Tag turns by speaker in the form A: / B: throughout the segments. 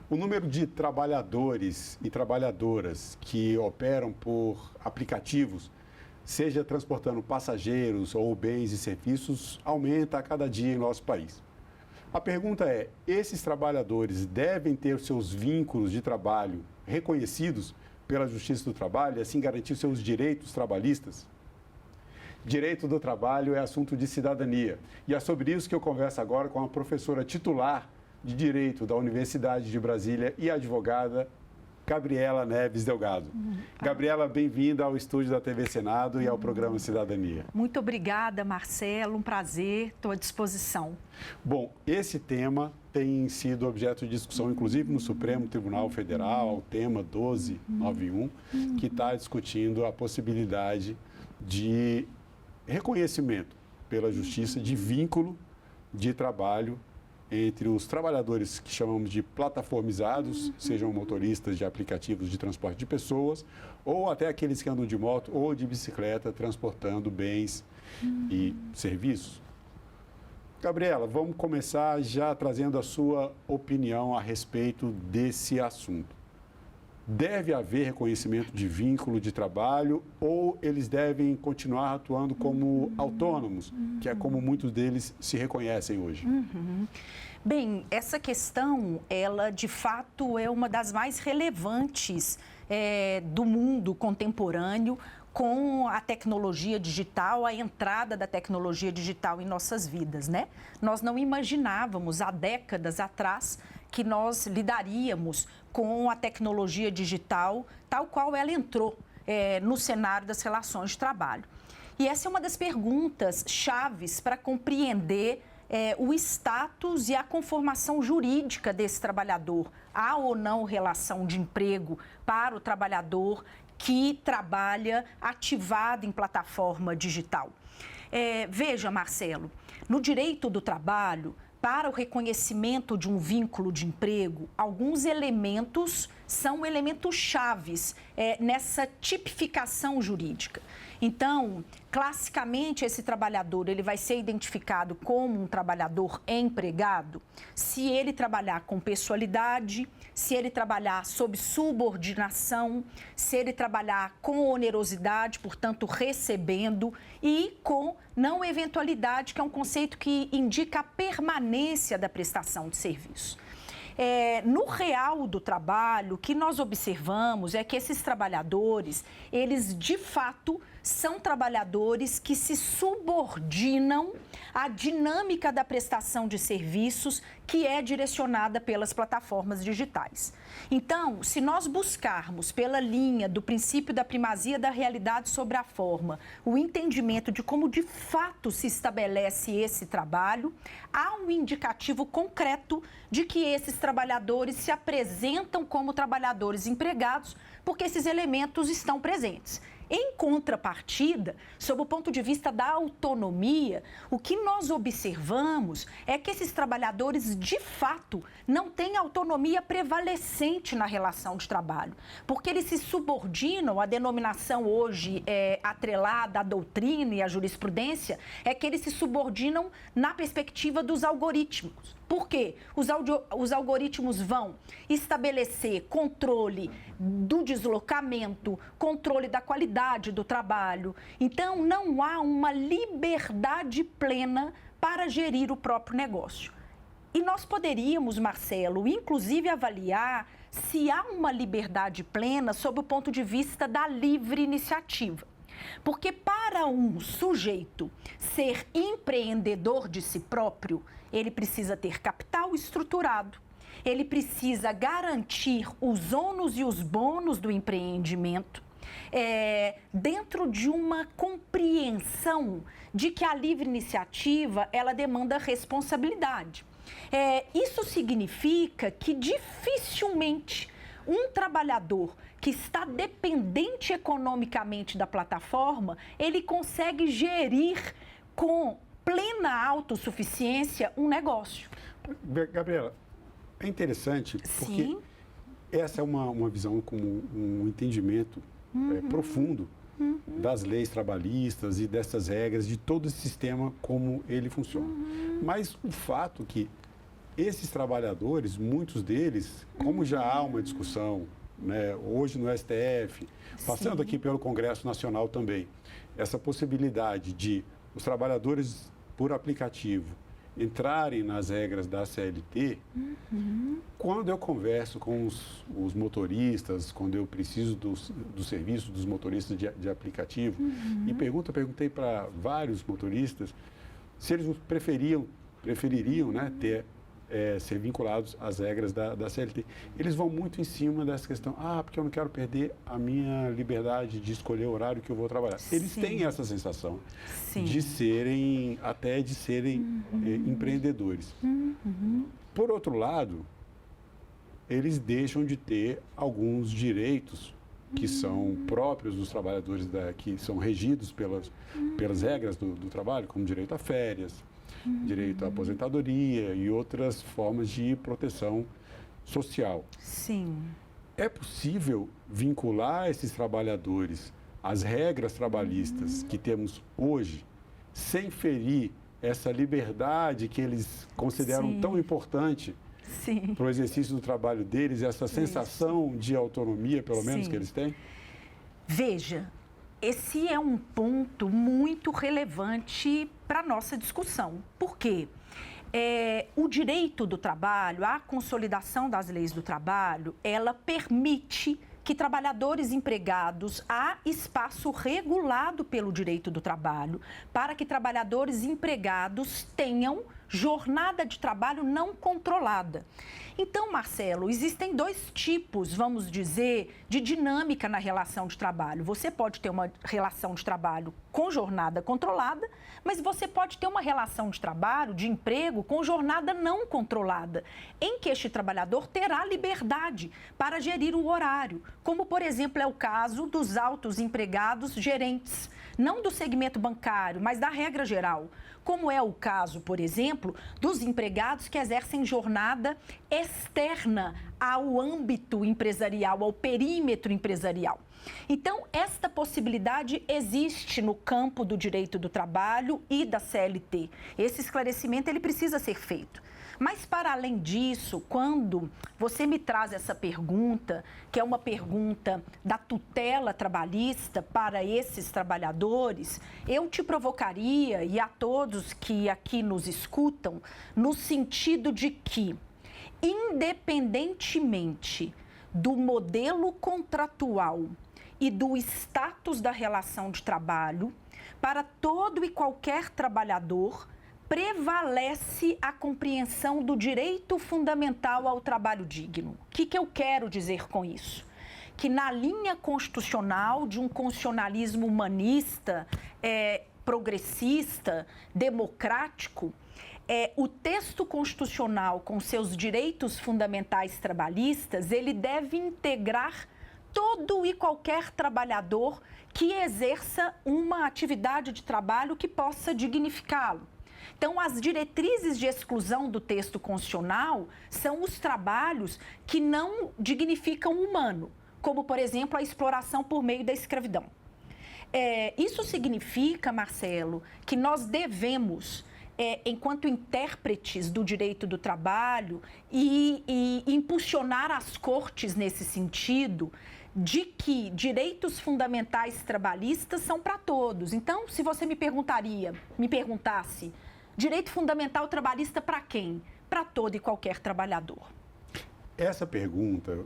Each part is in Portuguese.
A: O número de trabalhadores e trabalhadoras que operam por aplicativos, seja transportando passageiros ou bens e serviços, aumenta a cada dia em nosso país. A pergunta é, esses trabalhadores devem ter seus vínculos de trabalho reconhecidos pela Justiça do Trabalho e assim garantir seus direitos trabalhistas? Direito do trabalho é assunto de cidadania e é sobre isso que eu converso agora com a professora titular de Direito da Universidade de Brasília e advogada Gabriela Neves Delgado. Gabriela, bem-vinda ao estúdio da TV Senado e ao programa Cidadania.
B: Muito obrigada, Marcelo. Um prazer, estou à disposição.
A: Bom, esse tema tem sido objeto de discussão, inclusive no Supremo Tribunal Federal, o tema 1291, que está discutindo a possibilidade de reconhecimento pela Justiça de vínculo de trabalho entre os trabalhadores que chamamos de plataformizados, sejam motoristas de aplicativos de transporte de pessoas, ou até aqueles que andam de moto ou de bicicleta transportando bens e serviços. Gabriela, vamos começar já trazendo a sua opinião a respeito desse assunto. Deve haver reconhecimento de vínculo de trabalho ou eles devem continuar atuando como autônomos, que é como muitos deles se reconhecem hoje?
B: Bem, essa questão, ela de fato é uma das mais relevantes do mundo contemporâneo, com a tecnologia digital, a entrada da tecnologia digital em nossas vidas, né? Nós não imaginávamos há décadas atrás que nós lidaríamos com a tecnologia digital tal qual ela entrou no cenário das relações de trabalho. E essa é uma das perguntas chaves para compreender o status e a conformação jurídica desse trabalhador. Há ou não relação de emprego para o trabalhador que trabalha ativado em plataforma digital? Veja, Marcelo, no direito do trabalho, para o reconhecimento de um vínculo de emprego, alguns elementos são elementos chaves nessa tipificação jurídica. Então, classicamente, esse trabalhador ele vai ser identificado como um trabalhador empregado se ele trabalhar com pessoalidade, se ele trabalhar sob subordinação, se ele trabalhar com onerosidade, portanto, recebendo, e com não eventualidade, que é um conceito que indica a permanência da prestação de serviço. No real do trabalho, o que nós observamos é que esses trabalhadores, eles de fato são trabalhadores que se subordinam à dinâmica da prestação de serviços que é direcionada pelas plataformas digitais. Então, se nós buscarmos pela linha do princípio da primazia da realidade sobre a forma, o entendimento de como de fato se estabelece esse trabalho, há um indicativo concreto de que esses trabalhadores se apresentam como trabalhadores empregados, porque esses elementos estão presentes. Em contrapartida, sob o ponto de vista da autonomia, o que nós observamos é que esses trabalhadores, de fato, não têm autonomia prevalecente na relação de trabalho, porque eles se subordinam, a denominação hoje atrelada à doutrina e à jurisprudência, é que eles se subordinam na perspectiva dos algoritmos. Por quê? Os algoritmos vão estabelecer controle do deslocamento, controle da qualidade do trabalho. Então, não há uma liberdade plena para gerir o próprio negócio. E nós poderíamos, Marcelo, inclusive avaliar se há uma liberdade plena sob o ponto de vista da livre iniciativa. Porque para um sujeito ser empreendedor de si próprio, ele precisa ter capital estruturado, ele precisa garantir os ônus e os bônus do empreendimento, dentro de uma compreensão de que a livre iniciativa, ela demanda responsabilidade. Isso significa que dificilmente um trabalhador que está dependente economicamente da plataforma, ele consegue gerir com plena autossuficiência um negócio.
A: Gabriela, é interessante porque
B: Sim.
A: Essa é uma visão com um entendimento profundo das leis trabalhistas e dessas regras, de todo esse sistema, como ele funciona. Mas o fato que esses trabalhadores, muitos deles, como já há uma discussão, né, hoje no STF, passando aqui pelo Congresso Nacional também, essa possibilidade de os trabalhadores por aplicativo entrarem nas regras da CLT, quando eu converso com os motoristas, quando eu preciso do serviço dos motoristas de aplicativo, e perguntei para vários motoristas se eles prefeririam, né, ser vinculados às regras da CLT. Eles vão muito em cima dessa questão, porque eu não quero perder a minha liberdade de escolher o horário que eu vou trabalhar. Eles têm essa sensação de serem empreendedores. Por outro lado, eles deixam de ter alguns direitos que são próprios dos trabalhadores, que são regidos pelas regras do trabalho, como direito a férias, direito à aposentadoria e outras formas de proteção social.
B: Sim.
A: É possível vincular esses trabalhadores às regras trabalhistas que temos hoje, sem ferir essa liberdade que eles consideram tão importante para o exercício do trabalho deles, essa sensação de autonomia, pelo menos, que eles têm?
B: Veja, esse é um ponto muito relevante para a nossa discussão. Por quê? O direito do trabalho, a consolidação das leis do trabalho, ela permite que trabalhadores empregados, há espaço regulado pelo direito do trabalho para que trabalhadores empregados tenham jornada de trabalho não controlada. Então, Marcelo, existem dois tipos, vamos dizer, de dinâmica na relação de trabalho. Você pode ter uma relação de trabalho com jornada controlada, mas você pode ter uma relação de trabalho, de emprego, com jornada não controlada, em que este trabalhador terá liberdade para gerir o horário, como, por exemplo, é o caso dos altos empregados gerentes, não do segmento bancário, mas da regra geral, como é o caso, por exemplo, dos empregados que exercem jornada externa ao âmbito empresarial, ao perímetro empresarial. Então, esta possibilidade existe no campo do direito do trabalho e da CLT. Esse esclarecimento ele precisa ser feito. Mas, para além disso, quando você me traz essa pergunta, que é uma pergunta da tutela trabalhista para esses trabalhadores, eu te provocaria, e a todos que aqui nos escutam, no sentido de que, independentemente do modelo contratual e do status da relação de trabalho, para todo e qualquer trabalhador, prevalece a compreensão do direito fundamental ao trabalho digno. O que eu quero dizer com isso? Que na linha constitucional de um constitucionalismo humanista, progressista, democrático, o texto constitucional com seus direitos fundamentais trabalhistas, ele deve integrar todo e qualquer trabalhador que exerça uma atividade de trabalho que possa dignificá-lo. Então, as diretrizes de exclusão do texto constitucional são os trabalhos que não dignificam o humano, como, por exemplo, a exploração por meio da escravidão. Isso significa, Marcelo, que nós devemos, enquanto intérpretes do direito do trabalho, e impulsionar as cortes nesse sentido, de que direitos fundamentais trabalhistas são para todos. Então, se você me perguntasse, direito fundamental trabalhista para quem? Para todo e qualquer trabalhador.
A: Essa pergunta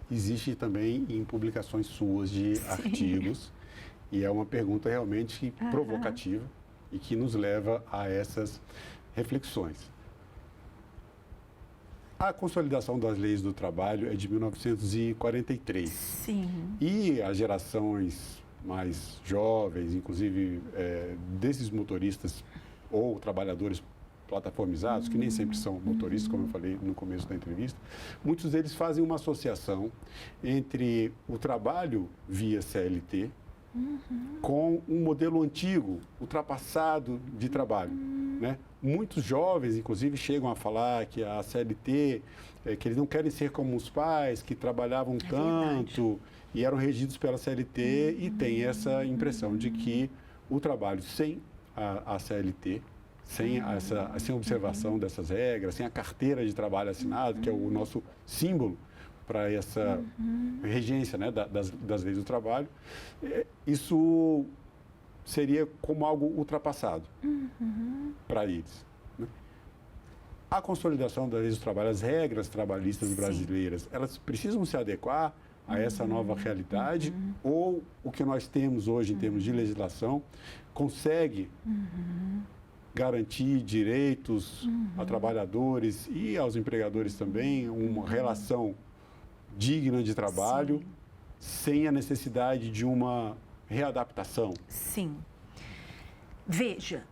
A: existe também em publicações suas de artigos, e é uma pergunta realmente provocativa e que nos leva a essas reflexões. A consolidação das leis do trabalho é de 1943.
B: Sim.
A: E as gerações mais jovens, inclusive desses motoristas ou trabalhadores plataformizados, que nem sempre são motoristas, como eu falei no começo da entrevista, muitos deles fazem uma associação entre o trabalho via CLT com um modelo antigo, ultrapassado de trabalho, né? Muitos jovens, inclusive, chegam a falar que a CLT, que eles não querem ser como os pais, que trabalhavam tanto e eram regidos pela CLT, e tem essa impressão de que o trabalho sem a CLT sem sem observação dessas regras, sem a carteira de trabalho assinada, que é o nosso símbolo para essa regência, né, das leis do trabalho, isso seria como algo ultrapassado para eles. Né? A consolidação das leis do trabalho, as regras trabalhistas brasileiras, elas precisam se adequar a essa nova realidade ou o que nós temos hoje em termos de legislação consegue garantir direitos a trabalhadores e aos empregadores também, uma relação digna de trabalho, sem a necessidade de uma readaptação?
B: Sim. Veja,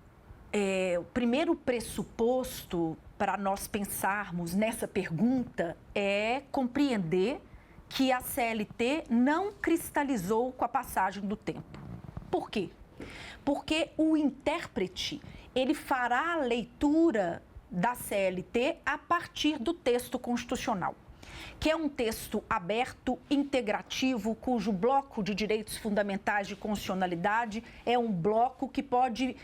B: o primeiro pressuposto para nós pensarmos nessa pergunta é compreender que a CLT não cristalizou com a passagem do tempo. Por quê? Porque o intérprete, ele fará a leitura da CLT a partir do texto constitucional, que é um texto aberto, integrativo, cujo bloco de direitos fundamentais de constitucionalidade é um bloco que pode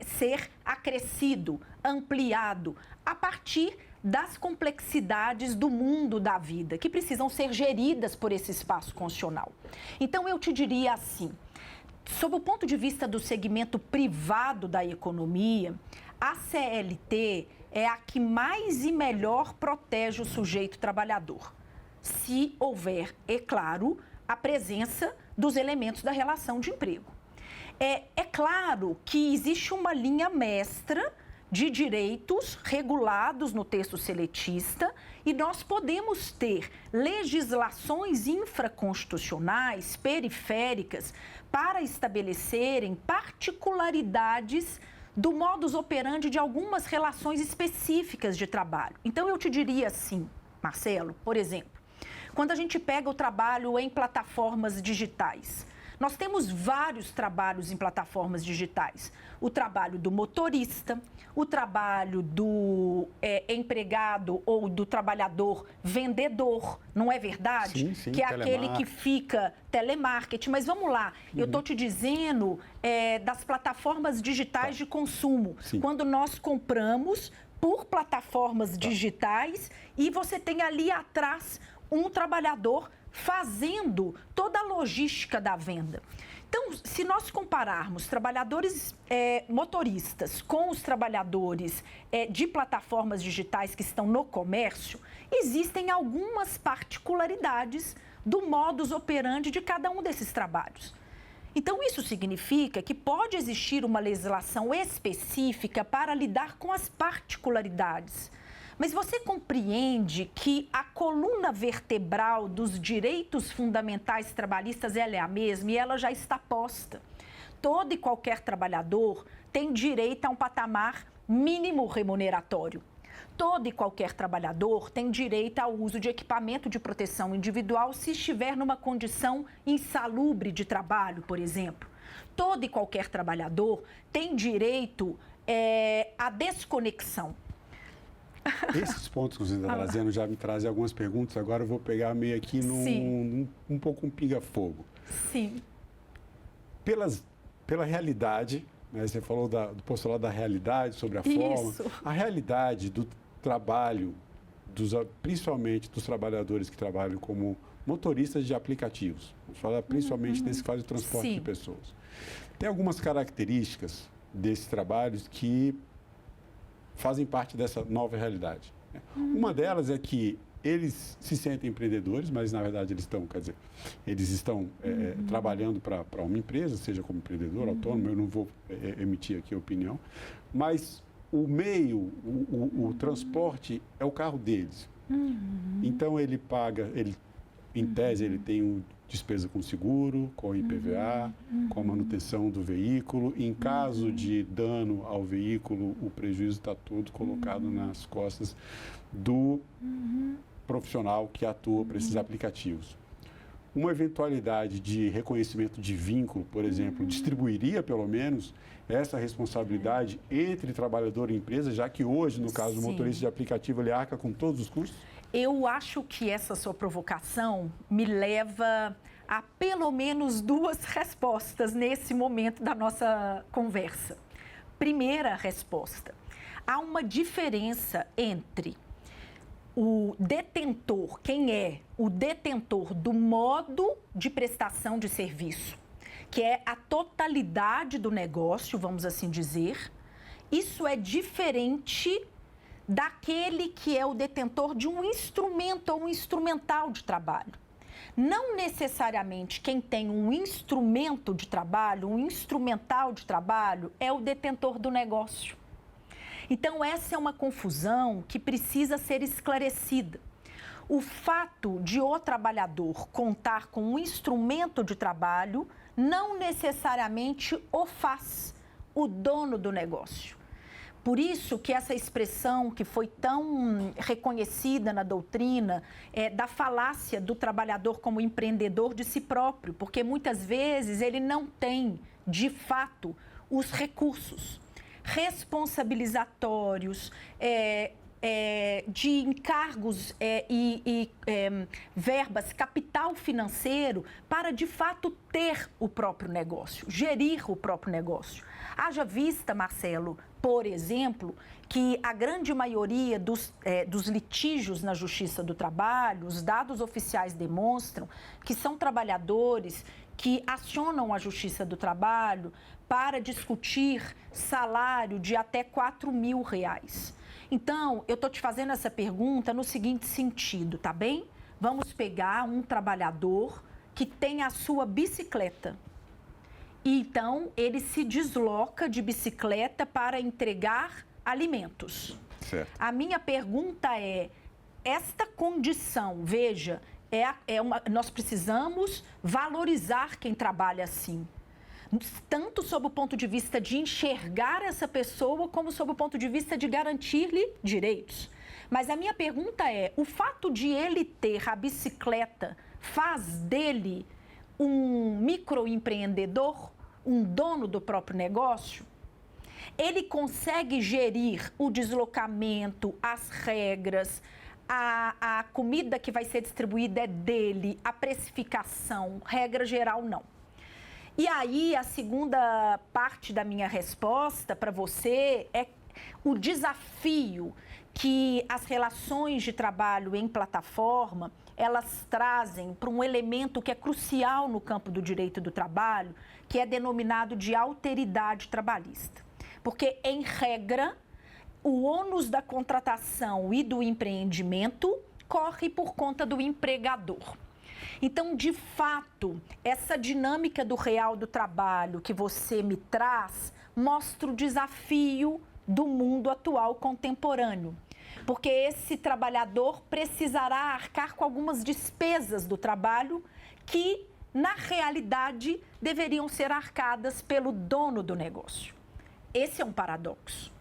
B: ser acrescido, ampliado, a partir das complexidades do mundo da vida, que precisam ser geridas por esse espaço constitucional. Então, eu te diria assim, sob o ponto de vista do segmento privado da economia, a CLT é a que mais e melhor protege o sujeito trabalhador, se houver, é claro, a presença dos elementos da relação de emprego. É claro que existe uma linha mestra de direitos regulados no texto seletista e nós podemos ter legislações infraconstitucionais periféricas para estabelecerem particularidades do modus operandi de algumas relações específicas de trabalho. Então, eu te diria assim, Marcelo, por exemplo, quando a gente pega o trabalho em plataformas digitais, nós temos vários trabalhos em plataformas digitais. O trabalho do motorista, o trabalho do empregado ou do trabalhador vendedor, não é verdade?
A: Sim,
B: que é aquele que fica telemarketing. Mas vamos lá, eu estou te dizendo das plataformas digitais de consumo.
A: Sim.
B: Quando nós compramos por plataformas digitais e você tem ali atrás um trabalhador fazendo toda a logística da venda. Então, se nós compararmos trabalhadores motoristas com os trabalhadores de plataformas digitais que estão no comércio, existem algumas particularidades do modus operandi de cada um desses trabalhos. Então, isso significa que pode existir uma legislação específica para lidar com as particularidades. Mas você compreende que a coluna vertebral dos direitos fundamentais trabalhistas ela é a mesma e ela já está posta. Todo e qualquer trabalhador tem direito a um patamar mínimo remuneratório. Todo e qualquer trabalhador tem direito ao uso de equipamento de proteção individual se estiver numa condição insalubre de trabalho, por exemplo. Todo e qualquer trabalhador tem direito à desconexão.
A: Esses pontos que você está trazendo já me trazem algumas perguntas. Agora eu vou pegar meio aqui um pouco um pinga-fogo.
B: Sim.
A: Pela realidade, né, você falou do postulado da realidade, sobre a forma. A realidade do trabalho, principalmente dos trabalhadores que trabalham como motoristas de aplicativos. Vamos falar principalmente desses que fazem o transporte de pessoas. Tem algumas características desses trabalhos que fazem parte dessa nova realidade. Uma delas é que eles se sentem empreendedores, mas na verdade eles estão trabalhando para uma empresa, seja como empreendedor, autônomo, eu não vou emitir aqui a opinião, mas o meio, o transporte é o carro deles. Então ele paga, em tese ele tem despesa com seguro, com IPVA, com a manutenção do veículo. Em caso de dano ao veículo, o prejuízo está todo colocado nas costas do profissional que atua para esses aplicativos. Uma eventualidade de reconhecimento de vínculo, por exemplo, distribuiria pelo menos essa responsabilidade entre trabalhador e empresa, já que hoje, no caso do motorista de aplicativo, ele arca com todos os custos?
B: Eu acho que essa sua provocação me leva a pelo menos duas respostas nesse momento da nossa conversa. Primeira resposta. Há uma diferença entre o detentor, quem é o detentor do modo de prestação de serviço, que é a totalidade do negócio, vamos assim dizer. Isso é diferente daquele que é o detentor de um instrumento ou um instrumental de trabalho. Não necessariamente quem tem um instrumento de trabalho, um instrumental de trabalho, é o detentor do negócio. Então, essa é uma confusão que precisa ser esclarecida. O fato de o trabalhador contar com um instrumento de trabalho não necessariamente o faz o dono do negócio. Por isso que essa expressão que foi tão reconhecida na doutrina da falácia do trabalhador como empreendedor de si próprio, porque muitas vezes ele não tem, de fato, os recursos responsabilizatórios, de encargos e verbas, capital financeiro, para de fato ter o próprio negócio, gerir o próprio negócio. Haja vista, Marcelo, por exemplo, que a grande maioria dos litígios na Justiça do Trabalho, os dados oficiais demonstram que são trabalhadores que acionam a Justiça do Trabalho para discutir salário de até R$4.000. Então, eu estou te fazendo essa pergunta no seguinte sentido, tá bem? Vamos pegar um trabalhador que tem a sua bicicleta. E então, ele se desloca de bicicleta para entregar alimentos.
A: Certo.
B: A minha pergunta é, esta condição, veja, nós precisamos valorizar quem trabalha assim. Tanto sob o ponto de vista de enxergar essa pessoa, como sob o ponto de vista de garantir-lhe direitos. Mas a minha pergunta é, o fato de ele ter a bicicleta faz dele um microempreendedor, um dono do próprio negócio? Ele consegue gerir o deslocamento, as regras, a comida que vai ser distribuída é dele, a precificação, regra geral não. E aí, a segunda parte da minha resposta para você é o desafio que as relações de trabalho em plataforma, elas trazem para um elemento que é crucial no campo do direito do trabalho, que é denominado de alteridade trabalhista. Porque, em regra, o ônus da contratação e do empreendimento corre por conta do empregador. Então, de fato, essa dinâmica do real do trabalho que você me traz mostra o desafio do mundo atual contemporâneo. Porque esse trabalhador precisará arcar com algumas despesas do trabalho que, na realidade, deveriam ser arcadas pelo dono do negócio. Esse é um paradoxo.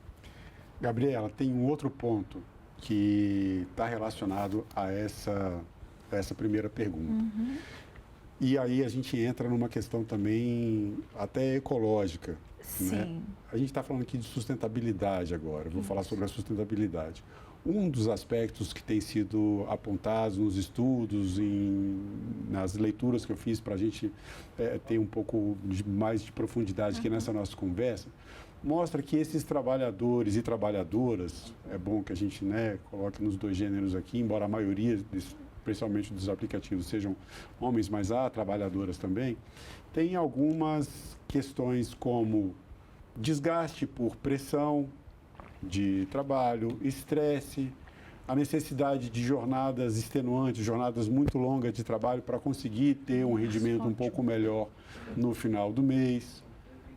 A: Gabriela, tem um outro ponto que está relacionado a essa primeira pergunta.
B: Uhum.
A: E aí a gente entra numa questão também até ecológica.
B: Sim.
A: Né? A gente está falando aqui de sustentabilidade agora. Vou falar sobre a sustentabilidade. Um dos aspectos que tem sido apontados nos estudos, nas leituras que eu fiz para a gente ter um pouco mais de profundidade aqui nessa nossa conversa, mostra que esses trabalhadores e trabalhadoras, é bom que a gente coloque nos dois gêneros aqui, embora a maioria, especialmente dos aplicativos, sejam homens, mas há trabalhadoras também, tem algumas questões como desgaste por pressão de trabalho, estresse, a necessidade de jornadas extenuantes, jornadas muito longas de trabalho para conseguir ter um rendimento um pouco melhor no final do mês.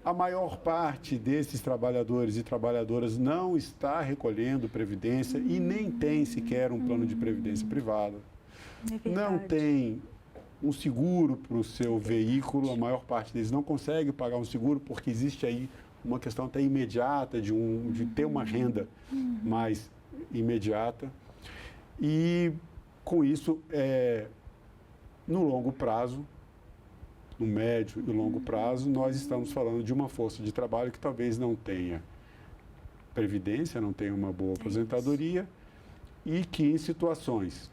A: A maior parte desses trabalhadores e trabalhadoras não está recolhendo previdência e nem tem sequer um plano de previdência privada. Não tem um seguro para o seu veículo, a maior parte deles não consegue pagar um seguro porque existe aí uma questão até imediata de ter uma renda mais imediata. E, com isso, no longo prazo, no médio e longo prazo, nós estamos falando de uma força de trabalho que talvez não tenha previdência, não tenha uma boa aposentadoria e que, em situações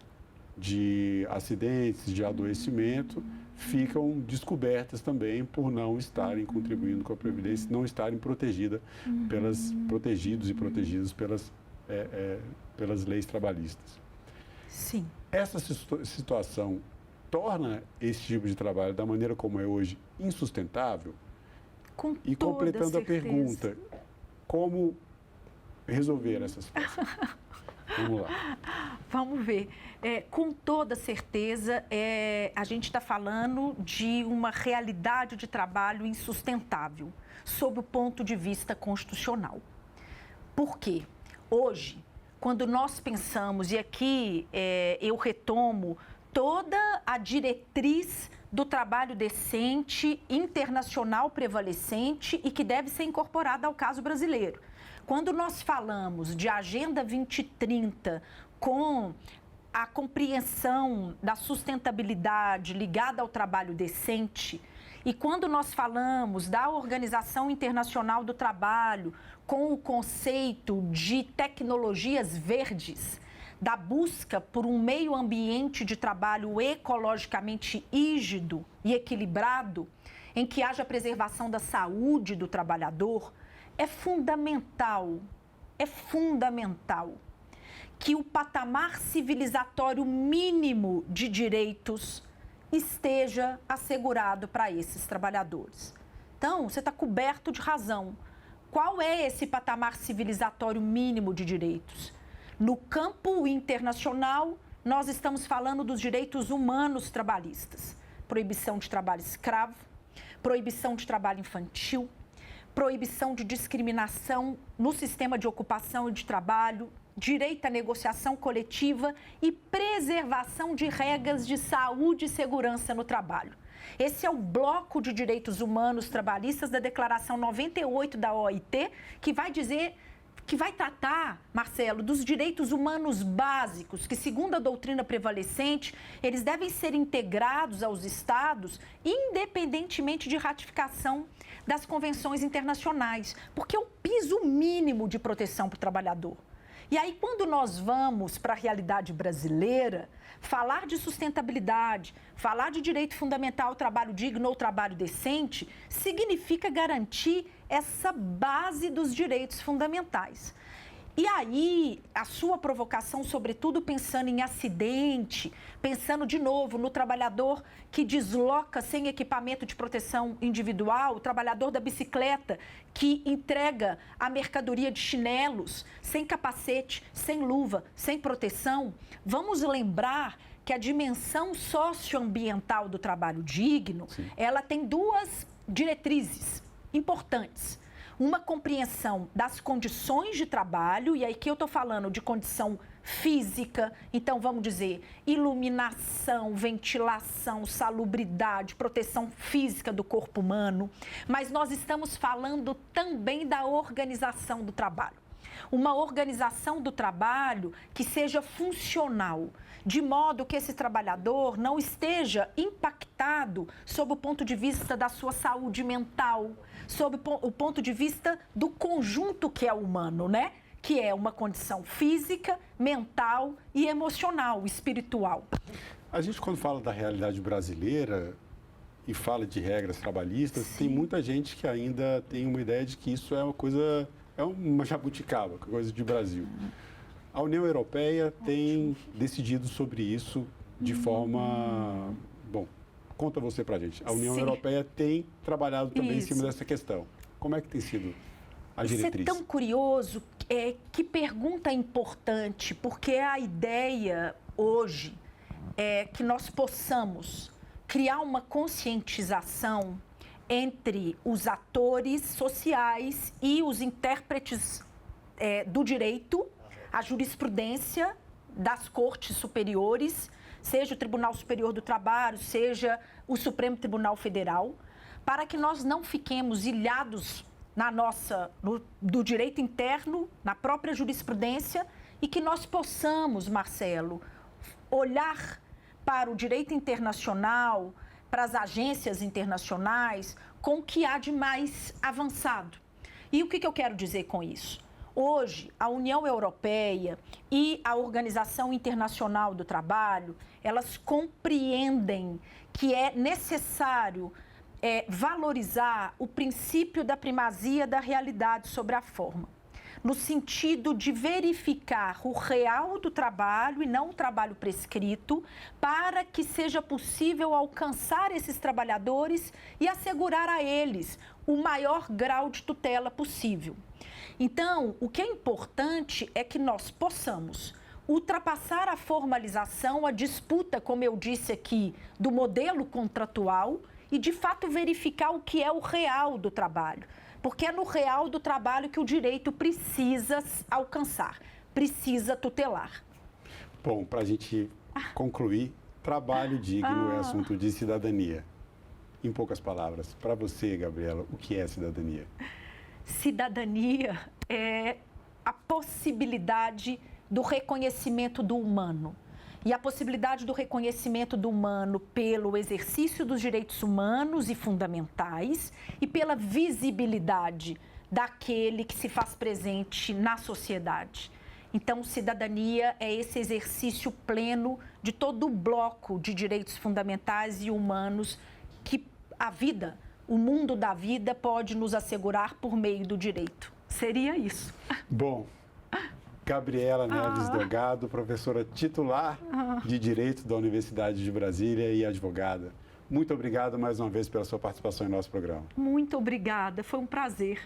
A: de acidentes, de adoecimento, ficam descobertas também por não estarem contribuindo com a Previdência, não estarem protegidos e protegidas pelas leis trabalhistas.
B: Sim.
A: Essa situação torna esse tipo de trabalho, da maneira como é hoje, insustentável? E completando a pergunta, como resolver essa situação? Vamos lá.
B: Vamos ver. Com toda certeza, a gente está falando de uma realidade de trabalho insustentável, sob o ponto de vista constitucional. Por quê? Hoje, quando nós pensamos, e aqui eu retomo toda a diretriz do trabalho decente, internacional prevalecente e que deve ser incorporada ao caso brasileiro. Quando nós falamos de Agenda 2030 com a compreensão da sustentabilidade ligada ao trabalho decente, e quando nós falamos da Organização Internacional do Trabalho com o conceito de tecnologias verdes, da busca por um meio ambiente de trabalho ecologicamente rígido e equilibrado, em que haja preservação da saúde do trabalhador, é fundamental que o patamar civilizatório mínimo de direitos esteja assegurado para esses trabalhadores. Então, você está coberto de razão. Qual é esse patamar civilizatório mínimo de direitos? No campo internacional, nós estamos falando dos direitos humanos trabalhistas. Proibição de trabalho escravo, proibição de trabalho infantil, proibição de discriminação no sistema de ocupação e de trabalho, direito à negociação coletiva e preservação de regras de saúde e segurança no trabalho. Esse é o bloco de direitos humanos trabalhistas da Declaração 98 da OIT, que vai tratar, Marcelo, dos direitos humanos básicos, que, segundo a doutrina prevalecente, eles devem ser integrados aos Estados, independentemente de ratificação das convenções internacionais, porque é o piso mínimo de proteção para o trabalhador. E aí, quando nós vamos para a realidade brasileira, falar de sustentabilidade, falar de direito fundamental ao trabalho digno ou trabalho decente, significa garantir essa base dos direitos fundamentais. E aí, a sua provocação, sobretudo pensando em acidente, pensando de novo no trabalhador que desloca sem equipamento de proteção individual, o trabalhador da bicicleta que entrega a mercadoria de chinelos, sem capacete, sem luva, sem proteção, vamos lembrar que a dimensão socioambiental do trabalho digno, ela tem duas diretrizes importantes. Uma compreensão das condições de trabalho, e aí que eu estou falando de condição física, então vamos dizer iluminação, ventilação, salubridade, proteção física do corpo humano, mas nós estamos falando também da organização do trabalho. Uma organização do trabalho que seja funcional, de modo que esse trabalhador não esteja impactado sob o ponto de vista da sua saúde mental, sob o ponto de vista do conjunto que é humano, né? Que é uma condição física, mental e emocional, espiritual.
A: A gente, quando fala da realidade brasileira e fala de regras trabalhistas, tem muita gente que ainda tem uma ideia de que isso é uma coisa, é uma jabuticaba, coisa de Brasil. A União Europeia tem decidido sobre isso de forma... Bom, conta você pra gente. A União Europeia tem trabalhado também em cima dessa questão. Como é que tem sido a diretriz?
B: Isso é tão curioso, que pergunta importante, porque a ideia hoje é que nós possamos criar uma conscientização entre os atores sociais e os intérpretes do direito, a jurisprudência das cortes superiores, seja o Tribunal Superior do Trabalho, seja o Supremo Tribunal Federal, para que nós não fiquemos ilhados do direito interno, na própria jurisprudência, e que nós possamos, Marcelo, olhar para o direito internacional, para as agências internacionais, com o que há de mais avançado. E o que eu quero dizer com isso? Hoje, a União Europeia e a Organização Internacional do Trabalho, elas compreendem que é necessário valorizar o princípio da primazia da realidade sobre a forma, no sentido de verificar o real do trabalho e não o trabalho prescrito, para que seja possível alcançar esses trabalhadores e assegurar a eles o maior grau de tutela possível. Então, o que é importante é que nós possamos ultrapassar a formalização, a disputa, como eu disse aqui, do modelo contratual e, de fato, verificar o que é o real do trabalho. Porque é no real do trabalho que o direito precisa alcançar, precisa tutelar.
A: Bom, para a gente concluir, trabalho digno é assunto de cidadania. Em poucas palavras, para você, Gabriela, o que é cidadania?
B: Cidadania é a possibilidade do reconhecimento do humano. E a possibilidade do reconhecimento do humano pelo exercício dos direitos humanos e fundamentais e pela visibilidade daquele que se faz presente na sociedade. Então, cidadania é esse exercício pleno de todo o bloco de direitos fundamentais e humanos que a vida, o mundo da vida, pode nos assegurar por meio do direito. Seria isso.
A: Bom, Gabriela Neves Delgado, professora titular de Direito da Universidade de Brasília e advogada. Muito obrigado mais uma vez pela sua participação em nosso programa.
B: Muito obrigada, foi um prazer.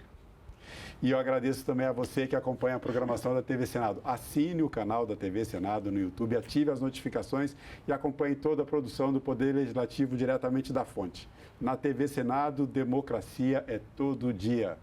A: E eu agradeço também a você que acompanha a programação da TV Senado. Assine o canal da TV Senado no YouTube, ative as notificações e acompanhe toda a produção do Poder Legislativo diretamente da fonte. Na TV Senado, democracia é todo dia.